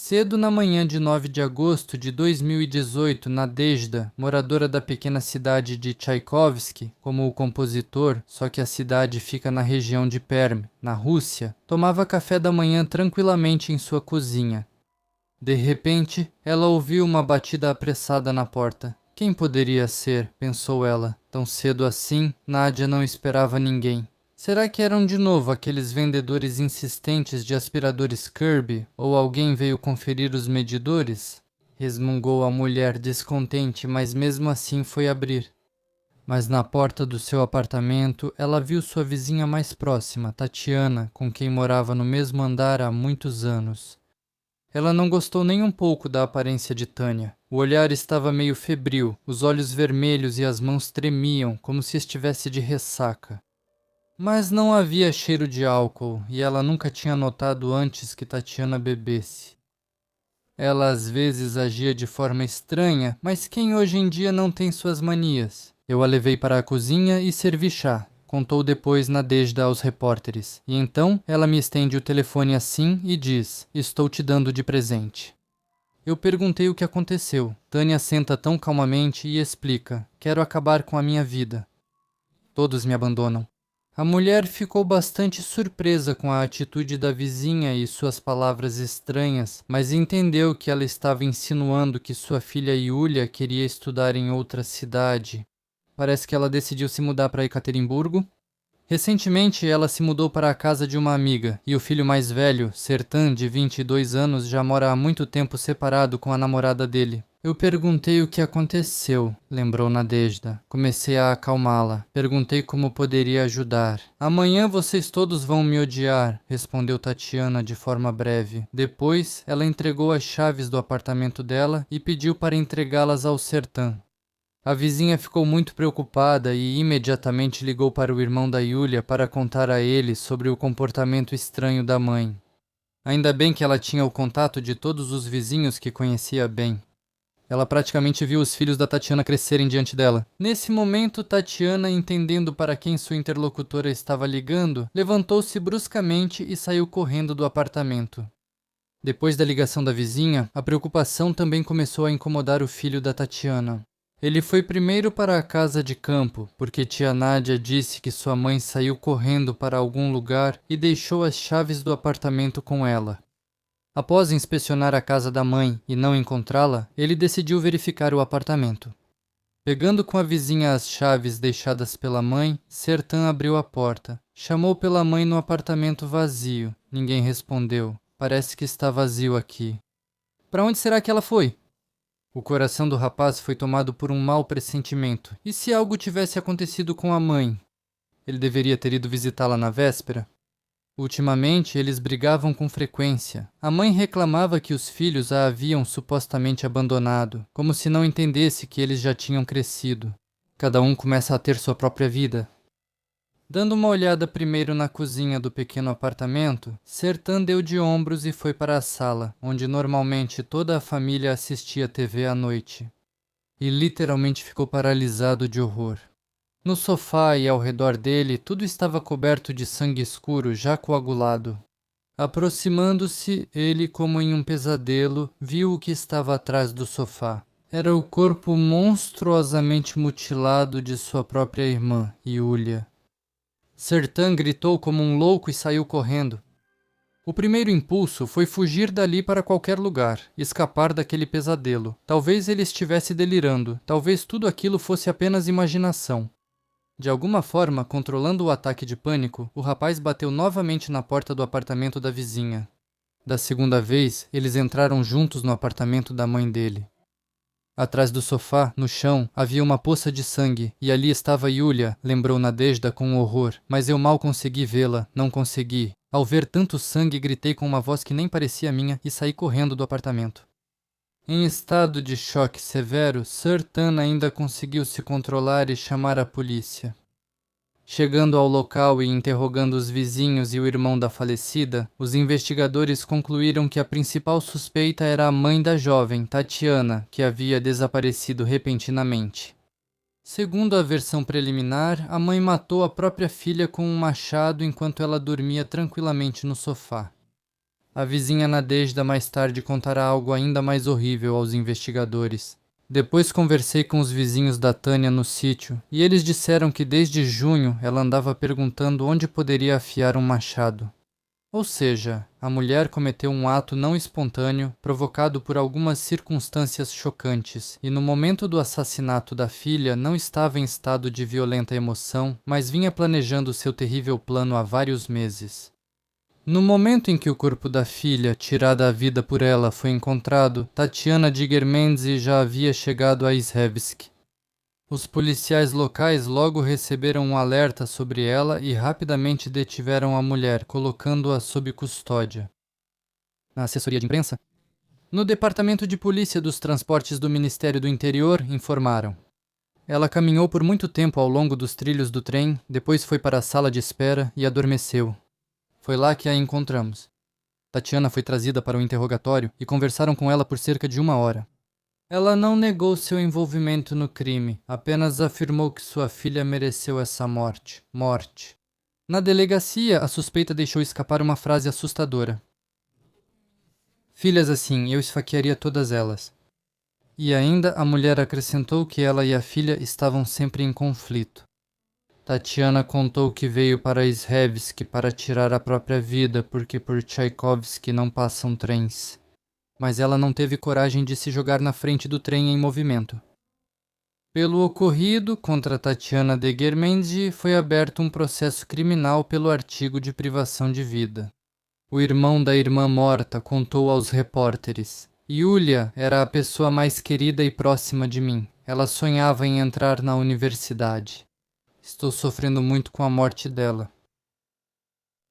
Cedo na manhã de 9 de agosto de 2018, Nadezhda, moradora da pequena cidade de Tchaikovsky, como o compositor, só que a cidade fica na região de Perm, na Rússia, tomava café da manhã tranquilamente em sua cozinha. De repente, ela ouviu uma batida apressada na porta. Quem poderia ser? Pensou ela. Tão cedo assim, Nadia não esperava ninguém. Será que eram de novo aqueles vendedores insistentes de aspiradores Kirby, ou alguém veio conferir os medidores? Resmungou a mulher descontente, mas mesmo assim foi abrir. Mas na porta do seu apartamento, ela viu sua vizinha mais próxima, Tatiana, com quem morava no mesmo andar há muitos anos. Ela não gostou nem um pouco da aparência de Tânia. O olhar estava meio febril, os olhos vermelhos e as mãos tremiam, como se estivesse de ressaca. Mas não havia cheiro de álcool, e ela nunca tinha notado antes que Tatiana bebesse. Ela às vezes agia de forma estranha, mas quem hoje em dia não tem suas manias? Eu a levei para a cozinha e servi chá, contou depois Nadezhda aos repórteres. E então ela me estende o telefone assim e diz: estou te dando de presente. Eu perguntei o que aconteceu. Tânia senta tão calmamente e explica: quero acabar com a minha vida. Todos me abandonam. A mulher ficou bastante surpresa com a atitude da vizinha e suas palavras estranhas, mas entendeu que ela estava insinuando que sua filha Yulia queria estudar em outra cidade. Parece que ela decidiu se mudar para Ekaterimburgo. Recentemente, ela se mudou para a casa de uma amiga, e o filho mais velho, Sertan, de 22 anos, já mora há muito tempo separado com a namorada dele. Eu perguntei o que aconteceu, lembrou Nadezhda. Comecei a acalmá-la. Perguntei como poderia ajudar. Amanhã vocês todos vão me odiar, respondeu Tatiana de forma breve. Depois, ela entregou as chaves do apartamento dela e pediu para entregá-las ao Sertan. A vizinha ficou muito preocupada e imediatamente ligou para o irmão da Yulia para contar a ele sobre o comportamento estranho da mãe. Ainda bem que ela tinha o contato de todos os vizinhos que conhecia bem. Ela praticamente viu os filhos da Tatiana crescerem diante dela. Nesse momento, Tatiana, entendendo para quem sua interlocutora estava ligando, levantou-se bruscamente e saiu correndo do apartamento. Depois da ligação da vizinha, a preocupação também começou a incomodar o filho da Tatiana. Ele foi primeiro para a casa de campo, porque tia Nádia disse que sua mãe saiu correndo para algum lugar e deixou as chaves do apartamento com ela. Após inspecionar a casa da mãe e não encontrá-la, ele decidiu verificar o apartamento. Pegando com a vizinha as chaves deixadas pela mãe, Sertan abriu a porta. Chamou pela mãe no apartamento vazio. Ninguém respondeu. Parece que está vazio aqui. Para onde será que ela foi? O coração do rapaz foi tomado por um mau pressentimento. E se algo tivesse acontecido com a mãe? Ele deveria ter ido visitá-la na véspera? Ultimamente, eles brigavam com frequência. A mãe reclamava que os filhos a haviam supostamente abandonado, como se não entendesse que eles já tinham crescido. Cada um começa a ter sua própria vida. Dando uma olhada primeiro na cozinha do pequeno apartamento, Sertan deu de ombros e foi para a sala, onde normalmente toda a família assistia TV à noite. E literalmente ficou paralisado de horror. No sofá e ao redor dele, tudo estava coberto de sangue escuro já coagulado. Aproximando-se, ele, como em um pesadelo, viu o que estava atrás do sofá. Era o corpo monstruosamente mutilado de sua própria irmã, Yulia. Sertan gritou como um louco e saiu correndo. O primeiro impulso foi fugir dali para qualquer lugar, escapar daquele pesadelo. Talvez ele estivesse delirando, talvez tudo aquilo fosse apenas imaginação. De alguma forma, controlando o ataque de pânico, o rapaz bateu novamente na porta do apartamento da vizinha. Da segunda vez, eles entraram juntos no apartamento da mãe dele. Atrás do sofá, no chão, havia uma poça de sangue, e ali estava Yulia, lembrou Nadezhda com horror. Mas eu mal consegui vê-la, não consegui. Ao ver tanto sangue, gritei com uma voz que nem parecia minha e saí correndo do apartamento. Em estado de choque severo, Sertan ainda conseguiu se controlar e chamar a polícia. Chegando ao local e interrogando os vizinhos e o irmão da falecida, os investigadores concluíram que a principal suspeita era a mãe da jovem, Tatiana, que havia desaparecido repentinamente. Segundo a versão preliminar, a mãe matou a própria filha com um machado enquanto ela dormia tranquilamente no sofá. A vizinha Nadejda mais tarde contará algo ainda mais horrível aos investigadores. Depois conversei com os vizinhos da Tânia no sítio, e eles disseram que desde junho ela andava perguntando onde poderia afiar um machado. Ou seja, a mulher cometeu um ato não espontâneo, provocado por algumas circunstâncias chocantes, e no momento do assassinato da filha não estava em estado de violenta emoção, mas vinha planejando seu terrível plano há vários meses. No momento em que o corpo da filha, tirada à vida por ela, foi encontrado, Tatiana Digermenzi já havia chegado a Izhevsk. Os policiais locais logo receberam um alerta sobre ela e rapidamente detiveram a mulher, colocando-a sob custódia. Na assessoria de imprensa? No departamento de polícia dos transportes do Ministério do Interior, informaram. Ela caminhou por muito tempo ao longo dos trilhos do trem, depois foi para a sala de espera e adormeceu. Foi lá que a encontramos. Tatiana foi trazida para o interrogatório e conversaram com ela por cerca de 1 hora. Ela não negou seu envolvimento no crime, apenas afirmou que sua filha mereceu essa morte. Na delegacia, a suspeita deixou escapar uma frase assustadora. Filhas assim, eu esfaquearia todas elas. E ainda a mulher acrescentou que ela e a filha estavam sempre em conflito. Tatiana contou que veio para Izhevsk para tirar a própria vida porque por Tchaikovsky não passam trens. Mas ela não teve coragem de se jogar na frente do trem em movimento. Pelo ocorrido contra Tatiana Degermenzi foi aberto um processo criminal pelo artigo de privação de vida. O irmão da irmã morta contou aos repórteres. Yulia era a pessoa mais querida e próxima de mim. Ela sonhava em entrar na universidade. Estou sofrendo muito com a morte dela.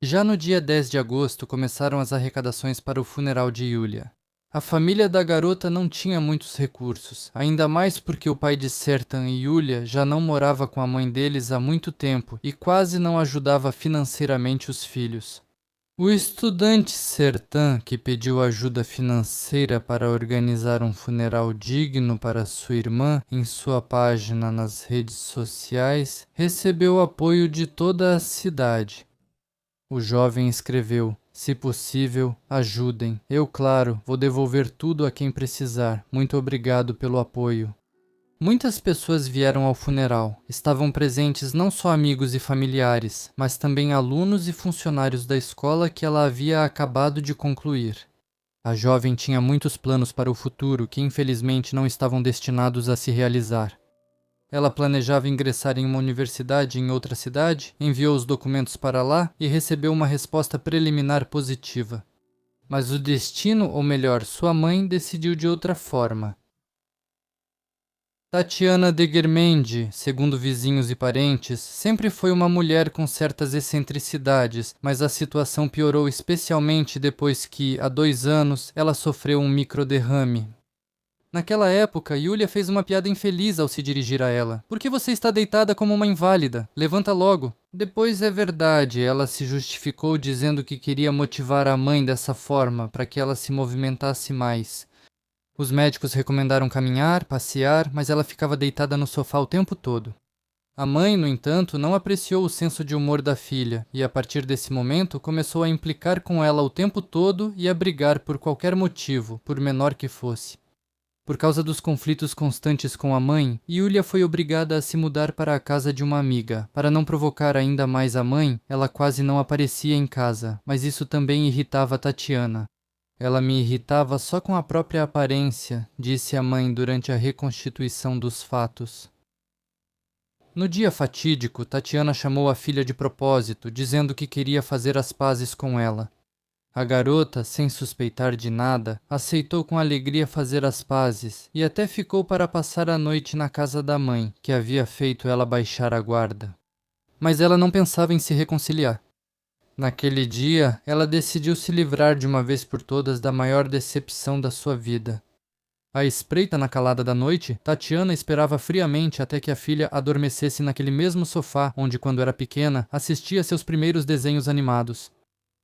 Já no dia 10 de agosto começaram as arrecadações para o funeral de Yulia. A família da garota não tinha muitos recursos, ainda mais porque o pai de Sertan e Yulia já não morava com a mãe deles há muito tempo e quase não ajudava financeiramente os filhos. O estudante Sertan, que pediu ajuda financeira para organizar um funeral digno para sua irmã em sua página nas redes sociais, recebeu apoio de toda a cidade. O jovem escreveu: se possível, ajudem. Eu, claro, vou devolver tudo a quem precisar. Muito obrigado pelo apoio. Muitas pessoas vieram ao funeral. Estavam presentes não só amigos e familiares, mas também alunos e funcionários da escola que ela havia acabado de concluir. A jovem tinha muitos planos para o futuro que infelizmente não estavam destinados a se realizar. Ela planejava ingressar em uma universidade em outra cidade, enviou os documentos para lá e recebeu uma resposta preliminar positiva. Mas o destino, ou melhor, sua mãe, decidiu de outra forma. Tatiana Degermenzi, segundo vizinhos e parentes, sempre foi uma mulher com certas excentricidades, mas a situação piorou especialmente depois que, há 2 anos, ela sofreu um microderrame. Naquela época, Yulia fez uma piada infeliz ao se dirigir a ela. Por que você está deitada como uma inválida? Levanta logo. Depois é verdade, ela se justificou dizendo que queria motivar a mãe dessa forma, para que ela se movimentasse mais. Os médicos recomendaram caminhar, passear, mas ela ficava deitada no sofá o tempo todo. A mãe, no entanto, não apreciou o senso de humor da filha e, a partir desse momento, começou a implicar com ela o tempo todo e a brigar por qualquer motivo, por menor que fosse. Por causa dos conflitos constantes com a mãe, Yulia foi obrigada a se mudar para a casa de uma amiga. Para não provocar ainda mais a mãe, ela quase não aparecia em casa, mas isso também irritava Tatiana. Ela me irritava só com a própria aparência, disse a mãe durante a reconstituição dos fatos. No dia fatídico, Tatiana chamou a filha de propósito, dizendo que queria fazer as pazes com ela. A garota, sem suspeitar de nada, aceitou com alegria fazer as pazes e até ficou para passar a noite na casa da mãe, que havia feito ela baixar a guarda. Mas ela não pensava em se reconciliar. Naquele dia, ela decidiu se livrar de uma vez por todas da maior decepção da sua vida. À espreita na calada da noite, Tatiana esperava friamente até que a filha adormecesse naquele mesmo sofá onde, quando era pequena, assistia seus primeiros desenhos animados.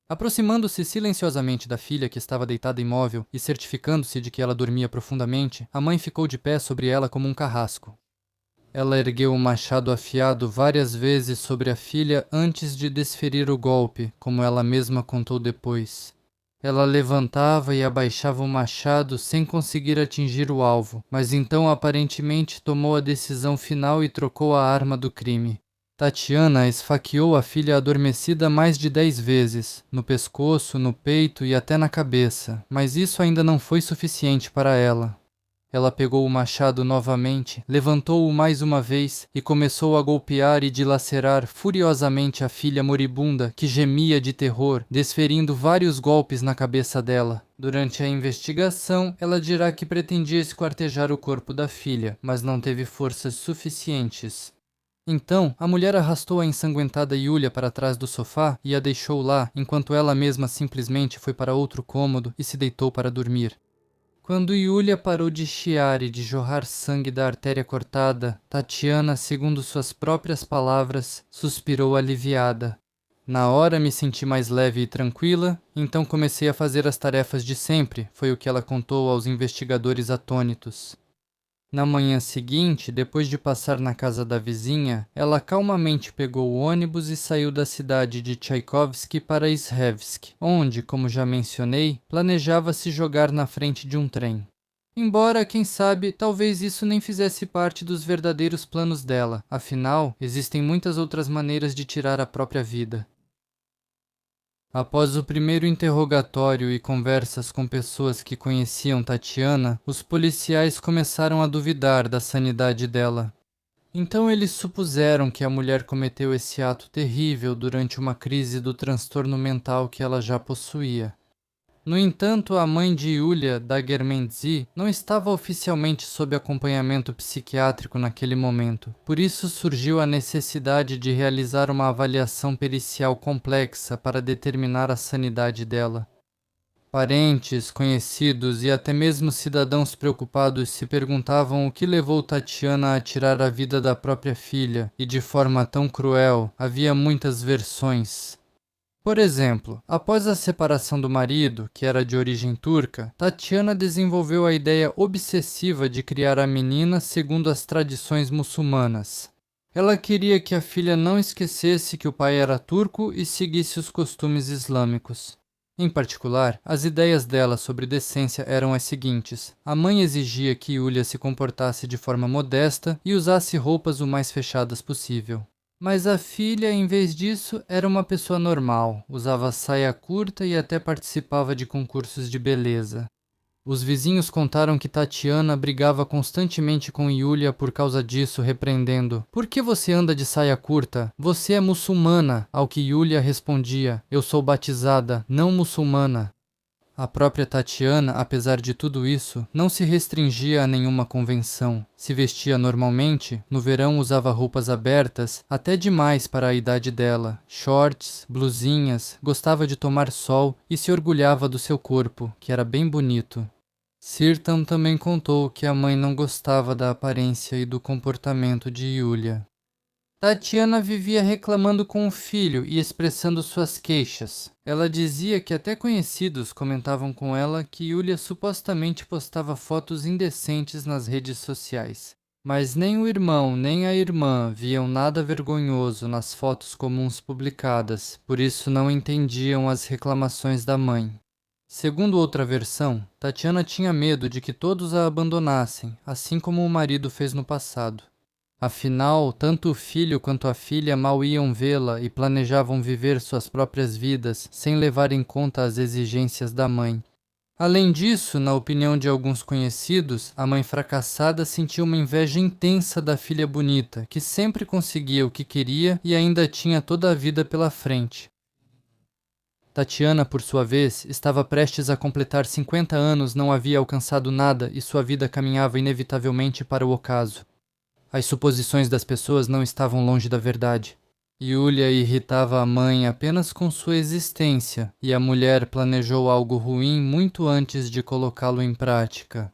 Aproximando-se silenciosamente da filha que estava deitada imóvel e certificando-se de que ela dormia profundamente, a mãe ficou de pé sobre ela como um carrasco. Ela ergueu o machado afiado várias vezes sobre a filha antes de desferir o golpe, como ela mesma contou depois. Ela levantava e abaixava o machado sem conseguir atingir o alvo, mas então aparentemente tomou a decisão final e trocou a arma do crime. Tatiana esfaqueou a filha adormecida mais de 10 vezes, no pescoço, no peito e até na cabeça, mas isso ainda não foi suficiente para ela. Ela pegou o machado novamente, levantou-o mais uma vez e começou a golpear e dilacerar furiosamente a filha moribunda, que gemia de terror, desferindo vários golpes na cabeça dela. Durante a investigação, ela dirá que pretendia esquartejar o corpo da filha, mas não teve forças suficientes. Então, a mulher arrastou a ensanguentada Yulia para trás do sofá e a deixou lá, enquanto ela mesma simplesmente foi para outro cômodo e se deitou para dormir. Quando Yulia parou de chiar e de jorrar sangue da artéria cortada, Tatiana, segundo suas próprias palavras, suspirou aliviada. Na hora me senti mais leve e tranquila, então comecei a fazer as tarefas de sempre, foi o que ela contou aos investigadores atônitos. Na manhã seguinte, depois de passar na casa da vizinha, ela calmamente pegou o ônibus e saiu da cidade de Tchaikovsky para Izhevsk, onde, como já mencionei, planejava se jogar na frente de um trem. Embora, quem sabe, talvez isso nem fizesse parte dos verdadeiros planos dela, afinal, existem muitas outras maneiras de tirar a própria vida. Após o primeiro interrogatório e conversas com pessoas que conheciam Tatiana, os policiais começaram a duvidar da sanidade dela. Então eles supuseram que a mulher cometeu esse ato terrível durante uma crise do transtorno mental que ela já possuía. No entanto, a mãe de Yulia, Dagermenzi, não estava oficialmente sob acompanhamento psiquiátrico naquele momento. Por isso surgiu a necessidade de realizar uma avaliação pericial complexa para determinar a sanidade dela. Parentes, conhecidos e até mesmo cidadãos preocupados se perguntavam o que levou Tatiana a tirar a vida da própria filha, e de forma tão cruel. Havia muitas versões. Por exemplo, após a separação do marido, que era de origem turca, Tatiana desenvolveu a ideia obsessiva de criar a menina segundo as tradições muçulmanas. Ela queria que a filha não esquecesse que o pai era turco e seguisse os costumes islâmicos. Em particular, as ideias dela sobre decência eram as seguintes. A mãe exigia que Yulia se comportasse de forma modesta e usasse roupas o mais fechadas possível. Mas a filha, em vez disso, era uma pessoa normal, usava saia curta e até participava de concursos de beleza. Os vizinhos contaram que Tatiana brigava constantemente com Yulia por causa disso, repreendendo: "Por que você anda de saia curta? Você é muçulmana", ao que Yulia respondia: "Eu sou batizada, não muçulmana". A própria Tatiana, apesar de tudo isso, não se restringia a nenhuma convenção. Se vestia normalmente, no verão usava roupas abertas, até demais para a idade dela, shorts, blusinhas, gostava de tomar sol e se orgulhava do seu corpo, que era bem bonito. Sirtan também contou que a mãe não gostava da aparência e do comportamento de Yulia. Tatiana vivia reclamando com o filho e expressando suas queixas. Ela dizia que até conhecidos comentavam com ela que Yulia supostamente postava fotos indecentes nas redes sociais. Mas nem o irmão nem a irmã viam nada vergonhoso nas fotos comuns publicadas, por isso não entendiam as reclamações da mãe. Segundo outra versão, Tatiana tinha medo de que todos a abandonassem, assim como o marido fez no passado. Afinal, tanto o filho quanto a filha mal iam vê-la e planejavam viver suas próprias vidas, sem levar em conta as exigências da mãe. Além disso, na opinião de alguns conhecidos, a mãe fracassada sentia uma inveja intensa da filha bonita, que sempre conseguia o que queria e ainda tinha toda a vida pela frente. Tatiana, por sua vez, estava prestes a completar 50 anos, não havia alcançado nada e sua vida caminhava inevitavelmente para o ocaso. As suposições das pessoas não estavam longe da verdade. Yulia irritava a mãe apenas com sua existência, e a mulher planejou algo ruim muito antes de colocá-lo em prática.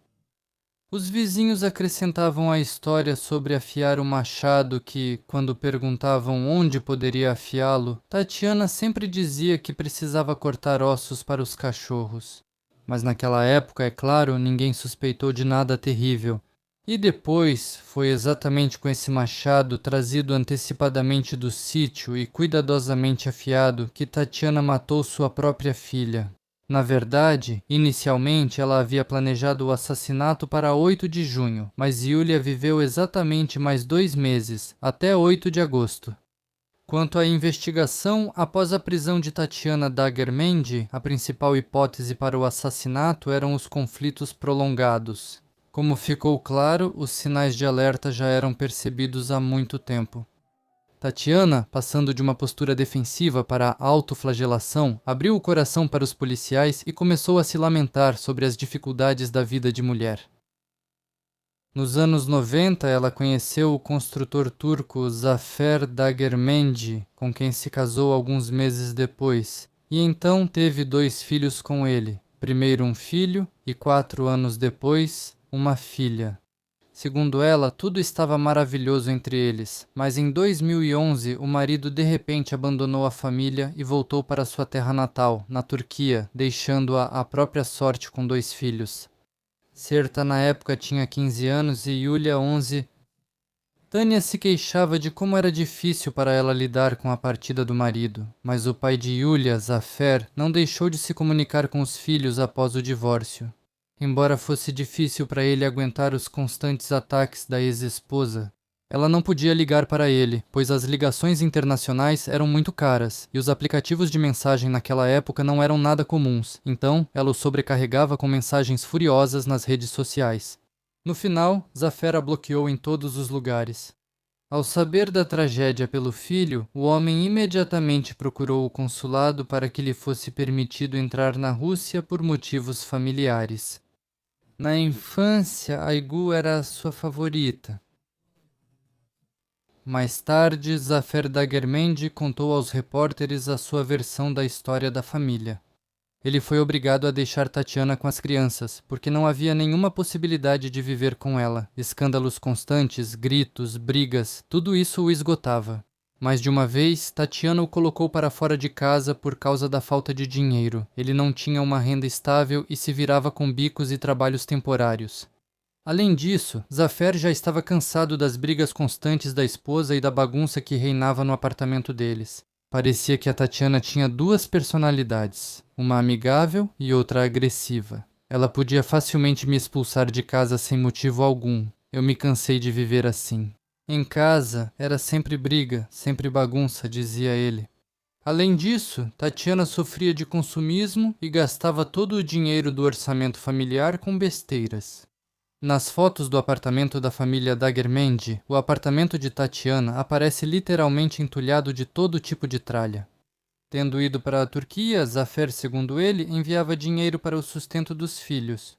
Os vizinhos acrescentavam a história sobre afiar o machado que, quando perguntavam onde poderia afiá-lo, Tatiana sempre dizia que precisava cortar ossos para os cachorros. Mas naquela época, é claro, ninguém suspeitou de nada terrível. E depois, foi exatamente com esse machado trazido antecipadamente do sítio e cuidadosamente afiado que Tatiana matou sua própria filha. Na verdade, inicialmente ela havia planejado o assassinato para 8 de junho, mas Yulia viveu exatamente mais 2 meses, até 8 de agosto. Quanto à investigação, após a prisão de Tatiana Dagermendi, a principal hipótese para o assassinato eram os conflitos prolongados. Como ficou claro, os sinais de alerta já eram percebidos há muito tempo. Tatiana, passando de uma postura defensiva para a autoflagelação, abriu o coração para os policiais e começou a se lamentar sobre as dificuldades da vida de mulher. Nos anos 90, ela conheceu o construtor turco Zafer Dagermendi, com quem se casou alguns meses depois, e então teve 2 filhos com ele, primeiro um filho e 4 anos depois, uma filha. Segundo ela, tudo estava maravilhoso entre eles, mas em 2011 o marido de repente abandonou a família e voltou para sua terra natal, na Turquia, deixando-a à própria sorte com 2 filhos. Serta na época tinha 15 anos e Yulia 11. Tânia se queixava de como era difícil para ela lidar com a partida do marido, mas o pai de Yulia, Zafer, não deixou de se comunicar com os filhos após o divórcio. Embora fosse difícil para ele aguentar os constantes ataques da ex-esposa, ela não podia ligar para ele, pois as ligações internacionais eram muito caras e os aplicativos de mensagem naquela época não eram nada comuns, então ela o sobrecarregava com mensagens furiosas nas redes sociais. No final, Zafer a bloqueou em todos os lugares. Ao saber da tragédia pelo filho, o homem imediatamente procurou o consulado para que lhe fosse permitido entrar na Rússia por motivos familiares. Na infância, Aygu era sua favorita. Mais tarde, Zafer Dagermendi contou aos repórteres a sua versão da história da família. Ele foi obrigado a deixar Tatiana com as crianças, porque não havia nenhuma possibilidade de viver com ela. Escândalos constantes, gritos, brigas, tudo isso o esgotava. Mais de uma vez, Tatiana o colocou para fora de casa por causa da falta de dinheiro. Ele não tinha uma renda estável e se virava com bicos e trabalhos temporários. Além disso, Zafer já estava cansado das brigas constantes da esposa e da bagunça que reinava no apartamento deles. Parecia que a Tatiana tinha 2 personalidades, uma amigável e outra agressiva. Ela podia facilmente me expulsar de casa sem motivo algum. Eu me cansei de viver assim. Em casa, era sempre briga, sempre bagunça, dizia ele. Além disso, Tatiana sofria de consumismo e gastava todo o dinheiro do orçamento familiar com besteiras. Nas fotos do apartamento da família Dagermendi, o apartamento de Tatiana aparece literalmente entulhado de todo tipo de tralha. Tendo ido para a Turquia, Zafer, segundo ele, enviava dinheiro para o sustento dos filhos.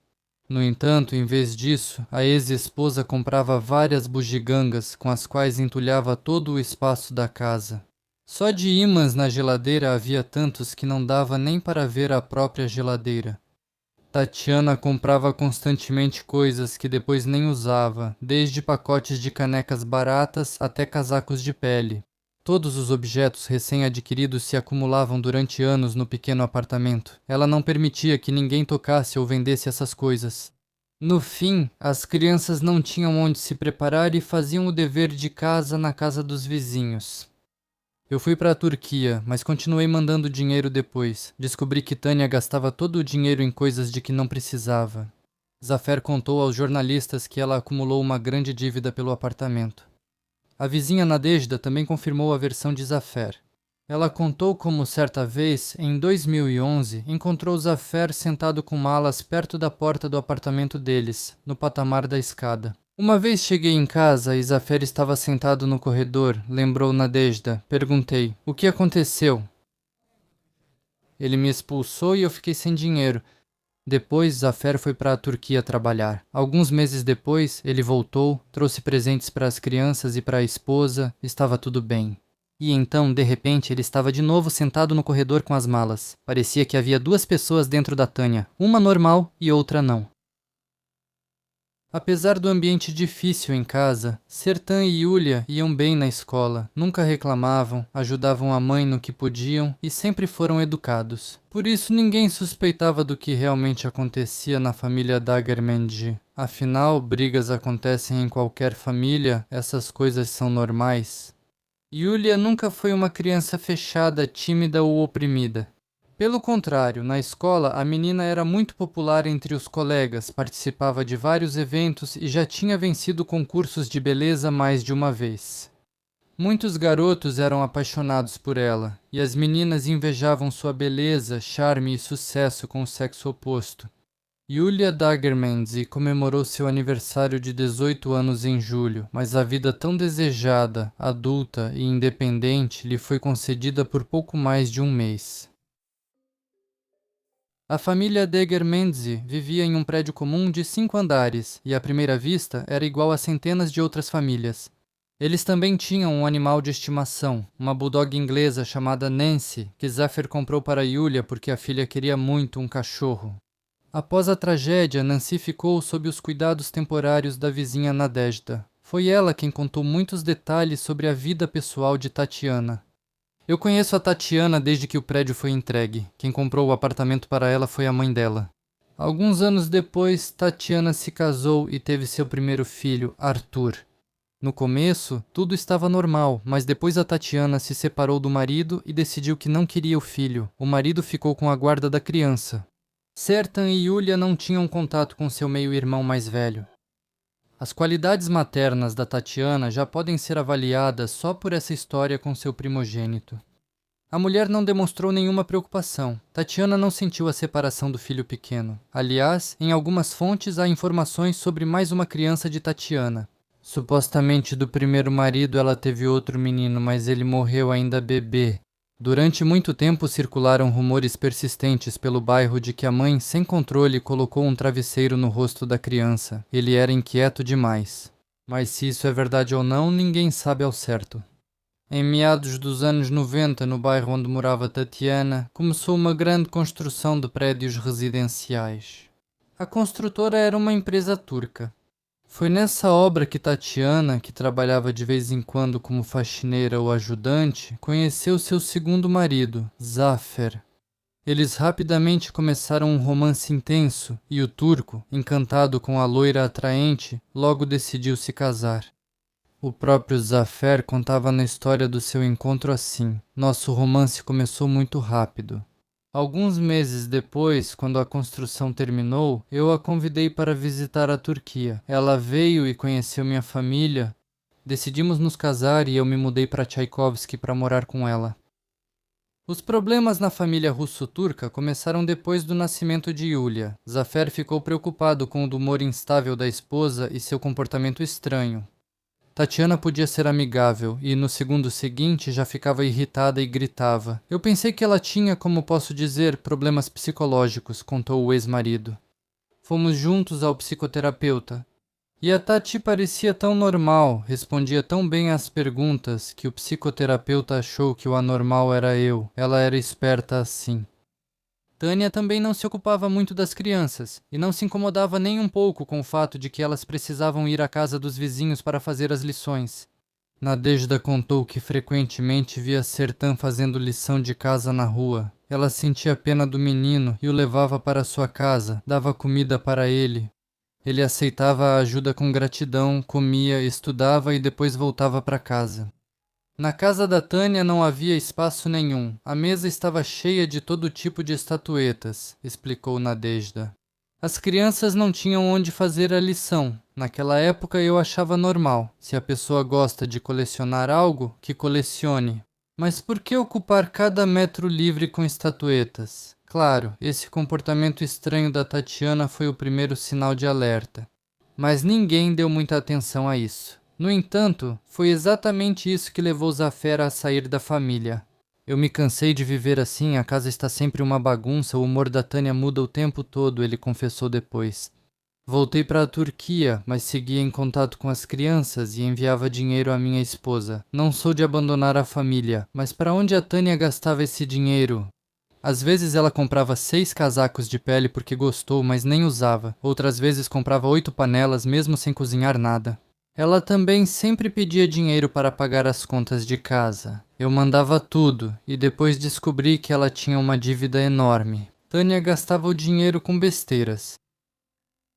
No entanto, em vez disso, a ex-esposa comprava várias bugigangas com as quais entulhava todo o espaço da casa. Só de ímãs na geladeira havia tantos que não dava nem para ver a própria geladeira. Tatiana comprava constantemente coisas que depois nem usava, desde pacotes de canecas baratas até casacos de pele. Todos os objetos recém-adquiridos se acumulavam durante anos no pequeno apartamento. Ela não permitia que ninguém tocasse ou vendesse essas coisas. No fim, as crianças não tinham onde se preparar e faziam o dever de casa na casa dos vizinhos. Eu fui para a Turquia, mas continuei mandando dinheiro depois. Descobri que Tânia gastava todo o dinheiro em coisas de que não precisava. Zafer contou aos jornalistas que ela acumulou uma grande dívida pelo apartamento. A vizinha Nadejda também confirmou a versão de Zafer. Ela contou como, certa vez, em 2011, encontrou Zafer sentado com malas perto da porta do apartamento deles, no patamar da escada. Uma vez cheguei em casa e Zafer estava sentado no corredor, lembrou Nadejda. Perguntei, o que aconteceu? Ele me expulsou e eu fiquei sem dinheiro. Depois, Zafer foi para a Turquia trabalhar. Alguns meses depois, ele voltou, trouxe presentes para as crianças e para a esposa, estava tudo bem. E então, de repente, ele estava de novo sentado no corredor com as malas. Parecia que havia 2 pessoas dentro da Tânia, uma normal e outra não. Apesar do ambiente difícil em casa, Sertan e Yulia iam bem na escola, nunca reclamavam, ajudavam a mãe no que podiam e sempre foram educados. Por isso ninguém suspeitava do que realmente acontecia na família Dagermendi. Afinal, brigas acontecem em qualquer família, essas coisas são normais. Yulia nunca foi uma criança fechada, tímida ou oprimida. Pelo contrário, na escola, a menina era muito popular entre os colegas, participava de vários eventos e já tinha vencido concursos de beleza mais de uma vez. Muitos garotos eram apaixonados por ela, e as meninas invejavam sua beleza, charme e sucesso com o sexo oposto. Yulia Dagermendzi comemorou seu aniversário de 18 anos em julho, mas a vida tão desejada, adulta e independente lhe foi concedida por pouco mais de um mês. A família Dagermendzi vivia em um prédio comum de 5 andares e, à primeira vista, era igual a centenas de outras famílias. Eles também tinham um animal de estimação, uma bulldog inglesa chamada Nancy, que Zafer comprou para Yulia porque a filha queria muito um cachorro. Após a tragédia, Nancy ficou sob os cuidados temporários da vizinha Nadezhda. Foi ela quem contou muitos detalhes sobre a vida pessoal de Tatiana. Eu conheço a Tatiana desde que o prédio foi entregue. Quem comprou o apartamento para ela foi a mãe dela. Alguns anos depois, Tatiana se casou e teve seu primeiro filho, Arthur. No começo, tudo estava normal, mas depois a Tatiana se separou do marido e decidiu que não queria o filho. O marido ficou com a guarda da criança. Sertan e Yulia não tinham contato com seu meio-irmão mais velho. As qualidades maternas da Tatiana já podem ser avaliadas só por essa história com seu primogênito. A mulher não demonstrou nenhuma preocupação. Tatiana não sentiu a separação do filho pequeno. Aliás, em algumas fontes há informações sobre mais uma criança de Tatiana. Supostamente do primeiro marido ela teve outro menino, mas ele morreu ainda bebê. Durante muito tempo circularam rumores persistentes pelo bairro de que a mãe, sem controle, colocou um travesseiro no rosto da criança. Ele era inquieto demais. Mas se isso é verdade ou não, ninguém sabe ao certo. Em meados dos anos 90, no bairro onde morava Tatiana, começou uma grande construção de prédios residenciais. A construtora era uma empresa turca. Foi nessa obra que Tatiana, que trabalhava de vez em quando como faxineira ou ajudante, conheceu seu segundo marido, Zafer. Eles rapidamente começaram um romance intenso e o turco, encantado com a loira atraente, logo decidiu se casar. O próprio Zafer contava na história do seu encontro assim: nosso romance começou muito rápido. Alguns meses depois, quando a construção terminou, eu a convidei para visitar a Turquia. Ela veio e conheceu minha família. Decidimos nos casar e eu me mudei para Tchaikovsky para morar com ela. Os problemas na família russo-turca começaram depois do nascimento de Yulia. Zafer ficou preocupado com o humor instável da esposa e seu comportamento estranho. Tatiana podia ser amigável e, no segundo seguinte, já ficava irritada e gritava. Eu pensei que ela tinha, como posso dizer, problemas psicológicos, contou o ex-marido. Fomos juntos ao psicoterapeuta. E a Tati parecia tão normal, respondia tão bem às perguntas, que o psicoterapeuta achou que o anormal era eu. Ela era esperta assim. Tânia também não se ocupava muito das crianças, e não se incomodava nem um pouco com o fato de que elas precisavam ir à casa dos vizinhos para fazer as lições. Nadezhda contou que frequentemente via Sertan fazendo lição de casa na rua. Ela sentia pena do menino e o levava para sua casa, dava comida para ele. Ele aceitava a ajuda com gratidão, comia, estudava e depois voltava para casa. Na casa da Tânia não havia espaço nenhum. A mesa estava cheia de todo tipo de estatuetas, explicou Nadezhda. As crianças não tinham onde fazer a lição. Naquela época eu achava normal. Se a pessoa gosta de colecionar algo, que colecione. Mas por que ocupar cada metro livre com estatuetas? Claro, esse comportamento estranho da Tatiana foi o primeiro sinal de alerta. Mas ninguém deu muita atenção a isso. No entanto, foi exatamente isso que levou Zafer a sair da família. Eu me cansei de viver assim, a casa está sempre uma bagunça, o humor da Tânia muda o tempo todo, ele confessou depois. Voltei para a Turquia, mas seguia em contato com as crianças e enviava dinheiro à minha esposa. Não sou de abandonar a família, mas para onde a Tânia gastava esse dinheiro? Às vezes ela comprava 6 casacos de pele porque gostou, mas nem usava. Outras vezes comprava 8 panelas, mesmo sem cozinhar nada. Ela também sempre pedia dinheiro para pagar as contas de casa. Eu mandava tudo, e depois descobri que ela tinha uma dívida enorme. Tânia gastava o dinheiro com besteiras.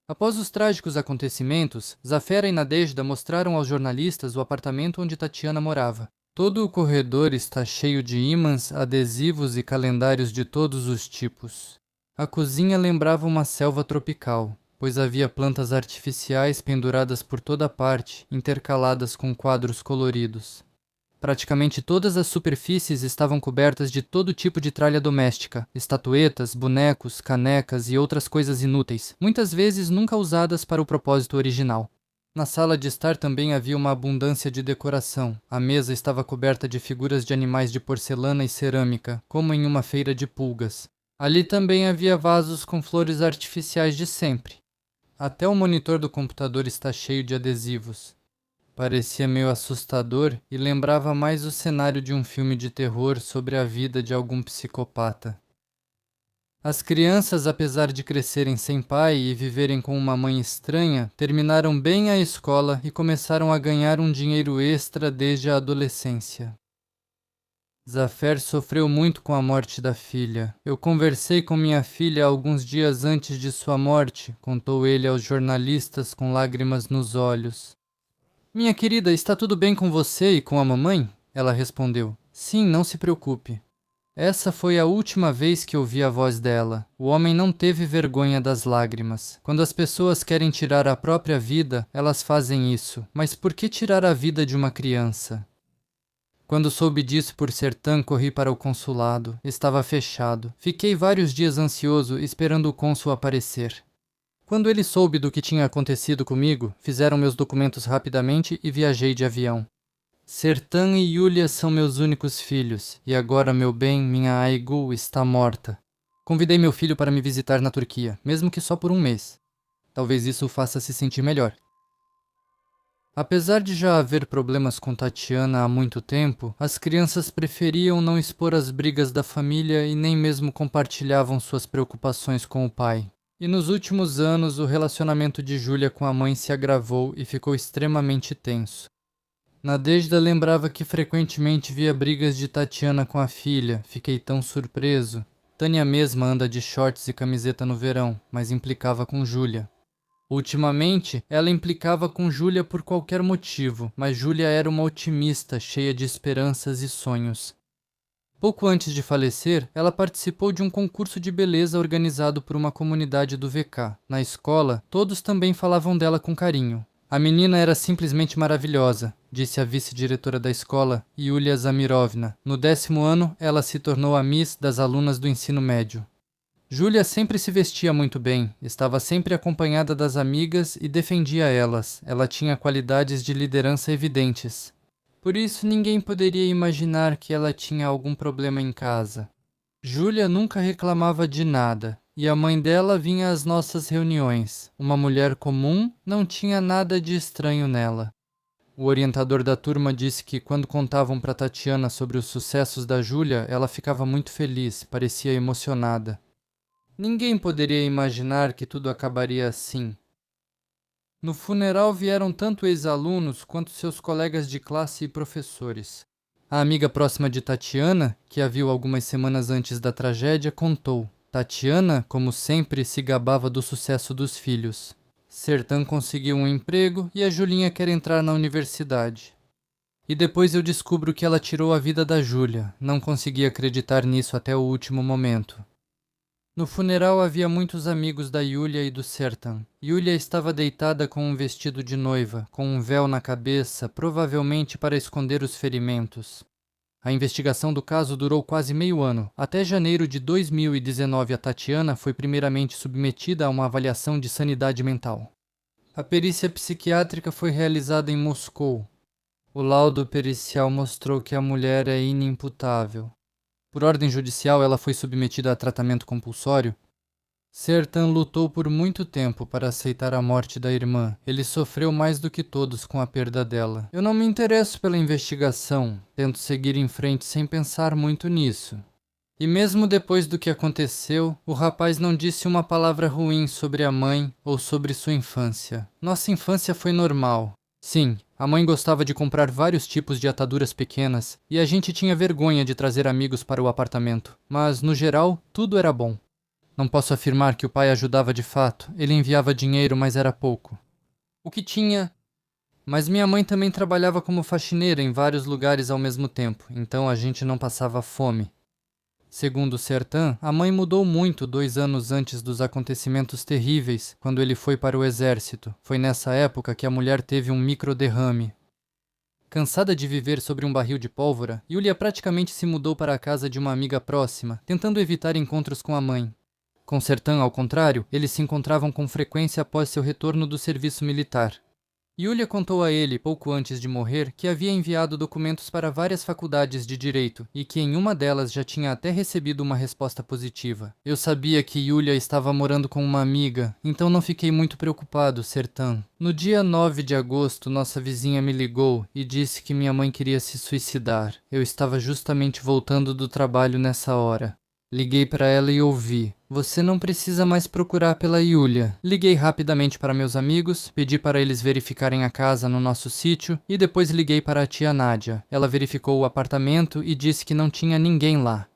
Após os trágicos acontecimentos, Zafer e Nadezhda mostraram aos jornalistas o apartamento onde Tatiana morava. Todo o corredor está cheio de ímãs, adesivos e calendários de todos os tipos. A cozinha lembrava uma selva tropical, pois havia plantas artificiais penduradas por toda parte, intercaladas com quadros coloridos. Praticamente todas as superfícies estavam cobertas de todo tipo de tralha doméstica, estatuetas, bonecos, canecas e outras coisas inúteis, muitas vezes nunca usadas para o propósito original. Na sala de estar também havia uma abundância de decoração. A mesa estava coberta de figuras de animais de porcelana e cerâmica, como em uma feira de pulgas. Ali também havia vasos com flores artificiais de sempre. Até o monitor do computador está cheio de adesivos. Parecia meio assustador e lembrava mais o cenário de um filme de terror sobre a vida de algum psicopata. As crianças, apesar de crescerem sem pai e viverem com uma mãe estranha, terminaram bem a escola e começaram a ganhar um dinheiro extra desde a adolescência. Zafer sofreu muito com a morte da filha. Eu conversei com minha filha alguns dias antes de sua morte, contou ele aos jornalistas com lágrimas nos olhos. Minha querida, está tudo bem com você e com a mamãe? Ela respondeu. Sim, não se preocupe. Essa foi a última vez que ouvi a voz dela. O homem não teve vergonha das lágrimas. Quando as pessoas querem tirar a própria vida, elas fazem isso. Mas por que tirar a vida de uma criança? Quando soube disso por Sertan, corri para o consulado. Estava fechado. Fiquei vários dias ansioso, esperando o cônsul aparecer. Quando ele soube do que tinha acontecido comigo, fizeram meus documentos rapidamente e viajei de avião. Sertan e Yulia são meus únicos filhos, e agora, meu bem, minha Aigul está morta. Convidei meu filho para me visitar na Turquia, mesmo que só por um mês. Talvez isso o faça se sentir melhor. Apesar de já haver problemas com Tatiana há muito tempo, as crianças preferiam não expor as brigas da família e nem mesmo compartilhavam suas preocupações com o pai. E nos últimos anos, o relacionamento de Julia com a mãe se agravou e ficou extremamente tenso. Nadejda lembrava que frequentemente via brigas de Tatiana com a filha. Fiquei tão surpreso. Tânia mesma anda de shorts e camiseta no verão, mas implicava com Julia. Ultimamente, ela implicava com Julia por qualquer motivo, mas Julia era uma otimista, cheia de esperanças e sonhos. Pouco antes de falecer, ela participou de um concurso de beleza organizado por uma comunidade do VK. Na escola, todos também falavam dela com carinho. A menina era simplesmente maravilhosa, disse a vice-diretora da escola, Yulia Zamirovna. No 10º ano, ela se tornou a Miss das alunas do ensino médio. Julia sempre se vestia muito bem, estava sempre acompanhada das amigas e defendia elas. Ela tinha qualidades de liderança evidentes. Por isso, ninguém poderia imaginar que ela tinha algum problema em casa. Julia nunca reclamava de nada, e a mãe dela vinha às nossas reuniões. Uma mulher comum, não tinha nada de estranho nela. O orientador da turma disse que quando contavam para Tatiana sobre os sucessos da Julia, ela ficava muito feliz, parecia emocionada. Ninguém poderia imaginar que tudo acabaria assim. No funeral vieram tanto ex-alunos quanto seus colegas de classe e professores. A amiga próxima de Tatiana, que a viu algumas semanas antes da tragédia, contou. Tatiana, como sempre, se gabava do sucesso dos filhos. Sertan conseguiu um emprego e a Julinha quer entrar na universidade. E depois eu descubro que ela tirou a vida da Julia. Não consegui acreditar nisso até o último momento. No funeral havia muitos amigos da Yulia e do Sertan. Yulia estava deitada com um vestido de noiva, com um véu na cabeça, provavelmente para esconder os ferimentos. A investigação do caso durou quase meio ano. Até janeiro de 2019, a Tatiana foi primeiramente submetida a uma avaliação de sanidade mental. A perícia psiquiátrica foi realizada em Moscou. O laudo pericial mostrou que a mulher é inimputável. Por ordem judicial, ela foi submetida a tratamento compulsório. Sertan lutou por muito tempo para aceitar a morte da irmã. Ele sofreu mais do que todos com a perda dela. Eu não me interesso pela investigação. Tento seguir em frente sem pensar muito nisso. E mesmo depois do que aconteceu, o rapaz não disse uma palavra ruim sobre a mãe ou sobre sua infância. Nossa infância foi normal. Sim, a mãe gostava de comprar vários tipos de ataduras pequenas e a gente tinha vergonha de trazer amigos para o apartamento. Mas, no geral, tudo era bom. Não posso afirmar que o pai ajudava de fato. Ele enviava dinheiro, mas era pouco. O que tinha Mas minha mãe também trabalhava como faxineira em vários lugares ao mesmo tempo, então a gente não passava fome. Segundo Sertan, a mãe mudou muito 2 anos antes dos acontecimentos terríveis, quando ele foi para o exército. Foi nessa época que a mulher teve um microderrame. Cansada de viver sobre um barril de pólvora, Yulia praticamente se mudou para a casa de uma amiga próxima, tentando evitar encontros com a mãe. Com Sertan, ao contrário, eles se encontravam com frequência após seu retorno do serviço militar. Yulia contou a ele, pouco antes de morrer, que havia enviado documentos para várias faculdades de direito e que em uma delas já tinha até recebido uma resposta positiva. Eu sabia que Yulia estava morando com uma amiga, então não fiquei muito preocupado, Sertan. No dia 9 de agosto, nossa vizinha me ligou e disse que minha mãe queria se suicidar. Eu estava justamente voltando do trabalho nessa hora. Liguei para ela e ouvi: "Você não precisa mais procurar pela Yulia." Liguei rapidamente para meus amigos, pedi para eles verificarem a casa no nosso sítio e depois liguei para a tia Nádia. Ela verificou o apartamento e disse que não tinha ninguém lá.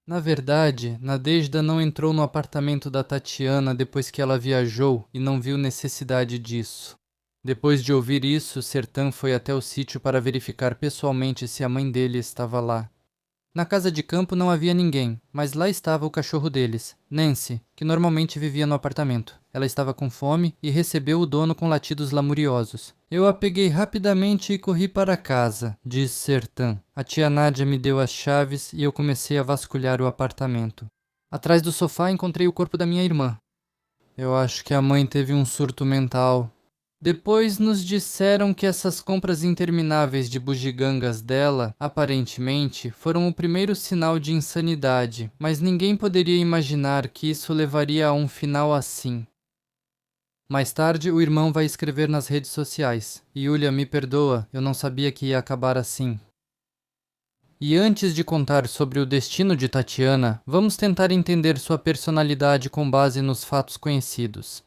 Na verdade, Nadejda não entrou no apartamento da Tatiana depois que ela viajou e não viu necessidade disso. Depois de ouvir isso, Sertan foi até o sítio para verificar pessoalmente se a mãe dele estava lá. Na casa de campo não havia ninguém, mas lá estava o cachorro deles, Nancy, que normalmente vivia no apartamento. Ela estava com fome e recebeu o dono com latidos lamuriosos. "Eu a peguei rapidamente e corri para casa", diz Sertan. "A tia Nádia me deu as chaves e eu comecei a vasculhar o apartamento. Atrás do sofá encontrei o corpo da minha irmã. Eu acho que a mãe teve um surto mental." Depois nos disseram que essas compras intermináveis de bugigangas dela, aparentemente, foram o primeiro sinal de insanidade, mas ninguém poderia imaginar que isso levaria a um final assim. Mais tarde, o irmão vai escrever nas redes sociais: "Yulia, me perdoa, eu não sabia que ia acabar assim." E antes de contar sobre o destino de Tatiana, vamos tentar entender sua personalidade com base nos fatos conhecidos.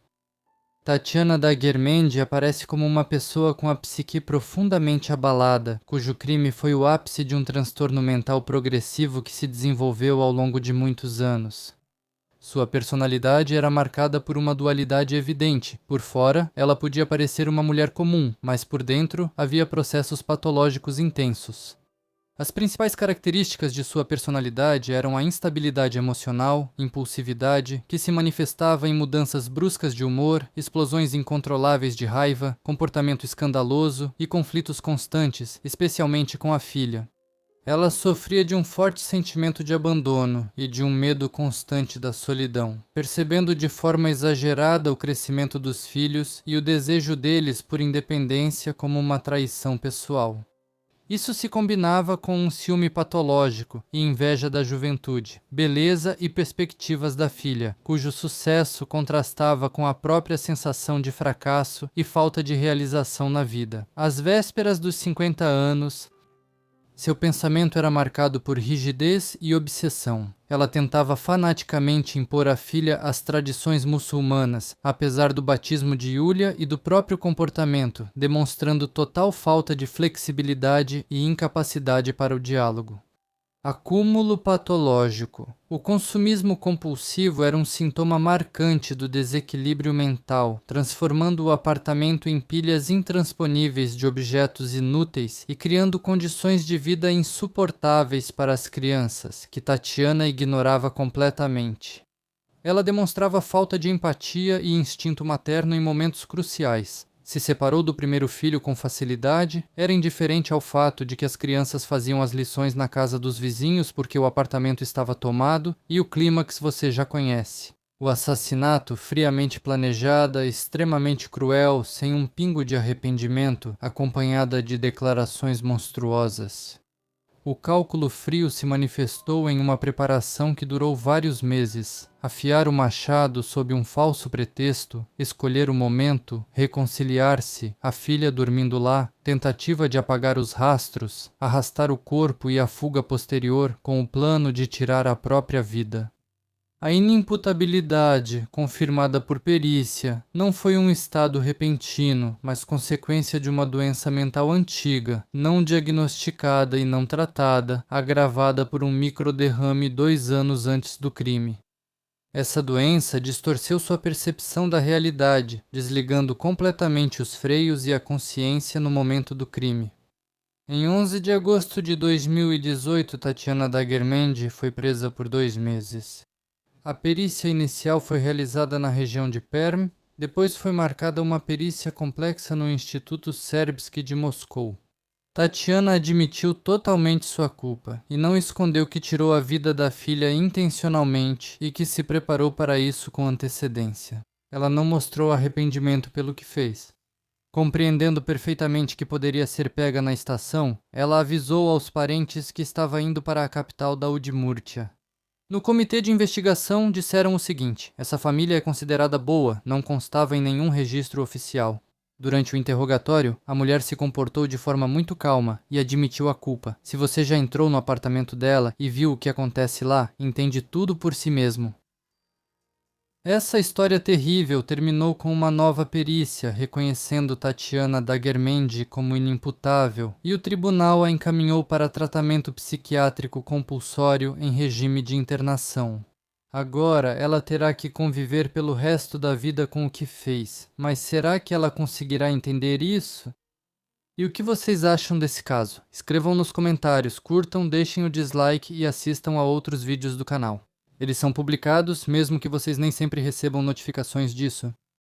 Tatiana Daguermendi aparece como uma pessoa com a psique profundamente abalada, cujo crime foi o ápice de um transtorno mental progressivo que se desenvolveu ao longo de muitos anos. Sua personalidade era marcada por uma dualidade evidente. Por fora, ela podia parecer uma mulher comum, mas por dentro havia processos patológicos intensos. As principais características de sua personalidade eram a instabilidade emocional, impulsividade, que se manifestava em mudanças bruscas de humor, explosões incontroláveis de raiva, comportamento escandaloso e conflitos constantes, especialmente com a filha. Ela sofria de um forte sentimento de abandono e de um medo constante da solidão, percebendo de forma exagerada o crescimento dos filhos e o desejo deles por independência como uma traição pessoal. Isso se combinava com um ciúme patológico e inveja da juventude, beleza e perspectivas da filha, cujo sucesso contrastava com a própria sensação de fracasso e falta de realização na vida. Às vésperas dos 50 anos, seu pensamento era marcado por rigidez e obsessão. Ela tentava fanaticamente impor à filha as tradições muçulmanas, apesar do batismo de Yulia e do próprio comportamento, demonstrando total falta de flexibilidade e incapacidade para o diálogo. Acúmulo patológico. O consumismo compulsivo era um sintoma marcante do desequilíbrio mental, transformando o apartamento em pilhas intransponíveis de objetos inúteis e criando condições de vida insuportáveis para as crianças, que Tatiana ignorava completamente. Ela demonstrava falta de empatia e instinto materno em momentos cruciais. Se separou do primeiro filho com facilidade, era indiferente ao fato de que as crianças faziam as lições na casa dos vizinhos porque o apartamento estava tomado, e o clímax você já conhece. O assassinato, friamente planejada, extremamente cruel, sem um pingo de arrependimento, acompanhada de declarações monstruosas. O cálculo frio se manifestou em uma preparação que durou vários meses. Afiar o machado sob um falso pretexto, escolher o momento, reconciliar-se, a filha dormindo lá, tentativa de apagar os rastros, arrastar o corpo e a fuga posterior com o plano de tirar a própria vida. A inimputabilidade, confirmada por perícia, não foi um estado repentino, mas consequência de uma doença mental antiga, não diagnosticada e não tratada, agravada por um microderrame 2 anos antes do crime. Essa doença distorceu sua percepção da realidade, desligando completamente os freios e a consciência no momento do crime. Em 11 de agosto de 2018, Tatiana Dagermendi foi presa por 2 meses. A perícia inicial foi realizada na região de Perm, depois foi marcada uma perícia complexa no Instituto Serbsky de Moscou. Tatiana admitiu totalmente sua culpa e não escondeu que tirou a vida da filha intencionalmente e que se preparou para isso com antecedência. Ela não mostrou arrependimento pelo que fez. Compreendendo perfeitamente que poderia ser pega na estação, ela avisou aos parentes que estava indo para a capital da Udmurtia. No comitê de investigação disseram o seguinte: essa família é considerada boa, não constava em nenhum registro oficial. Durante o interrogatório, a mulher se comportou de forma muito calma e admitiu a culpa. Se você já entrou no apartamento dela e viu o que acontece lá, entende tudo por si mesmo. Essa história terrível terminou com uma nova perícia, reconhecendo Tatiana Dagermendi como inimputável, e o tribunal a encaminhou para tratamento psiquiátrico compulsório em regime de internação. Agora ela terá que conviver pelo resto da vida com o que fez, mas será que ela conseguirá entender isso? E o que vocês acham desse caso? Escrevam nos comentários, curtam, deixem o dislike e assistam a outros vídeos do canal. Eles são publicados, mesmo que vocês nem sempre recebam notificações disso.